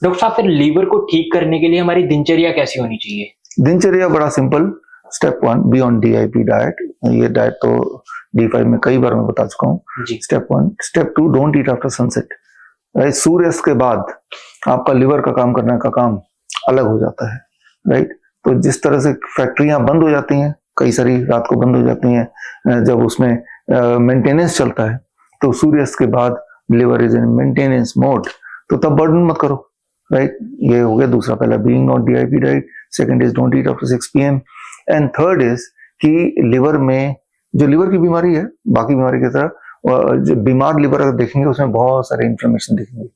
Doctor साहब, फिर liver को ठीक करने के लिए हमारी दिनचर्या कैसी होनी चाहिए? दिनचर्या बड़ा simple. Step 1, be on DIP diet. ये डाइट तो D5 में कई बार मैं बता चुका हूँ। Step 1। Step 2, don't eat after sunset. सूर्यास्त के बाद आपका लिवर का काम करने का काम अलग हो जाता है, राइट। तो जिस तरह से फैक्ट्रियां बंद हो जाती हैं, कई सारी रात को बंद हो जाती हैं, जब उसमें मेंटेनेंस चलता है, तो सूर्यास्त के बाद liver is in maintenance mode, तो तब बर्डन मत करो, राइट। ये हो गया दूसरा। पहला being on DIP diet, second is don't eat after 6 PM, and third is कि लिवर में जो लिवर की बीमारी है, बाकी बीमारी की तरह जो बीमार लिवर अगर देखेंगे उसमें बहुत सारे इन्फ्लेमेशन दिखेंगे,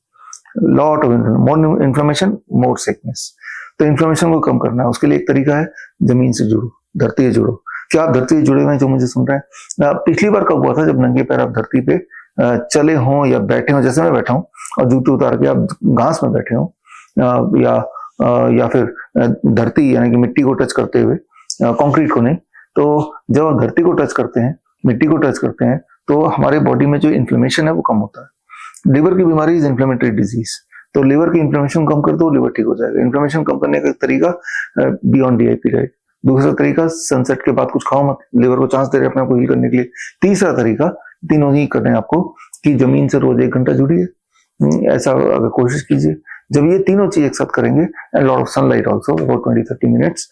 lot of more inflammation more sickness. तो इन्फ्लेमेशन को कम करना है, उसके लिए एक तरीका है, जमीन से जुड़ो, धरती से जुड़ो। क्या आप धरती से जुड़े हुए हैं जो मुझे सुन रहे हैं? पिछली बार कब हुआ था जब नंगे पैर आप धरती पे चले हों या बैठे हों, जैसे मैं बैठा हूं, और जूते उतार के आप घास में बैठे हों, या फिर धरती यानी कि मिट्टी को टच करते हुए, कंक्रीट को नहीं। तो जब आप धरती को टच करते हैं, मिट्टी को टच करते हैं, तो हमारे बॉडी में जो इन्फ्लेमेशन है वो कम होता है। लिवर की बीमारी इज इन्फ्लेमेटरी डिजीज, तो लिवर की इन्फ्लेमेशन कम कर दो, लिवर ठीक हो जाएगा। इन्फ्लेमेशन कम करने का तरीका बियॉन्ड DIP डाइट। दूसरा तरीका, सनसेट के बाद कुछ खाओ मत, लिवर को चांस दे रहे अपने आप को हील करने के लिए। तीसरा तरीका, तीनों ही करने आपको, कि जमीन से रोज 1 घंटा जुड़िए, ऐसा अगर कोशिश कीजिए। जब ये तीनों चीज एक साथ करेंगे, and lot of sunlight also, about 20-30 minutes,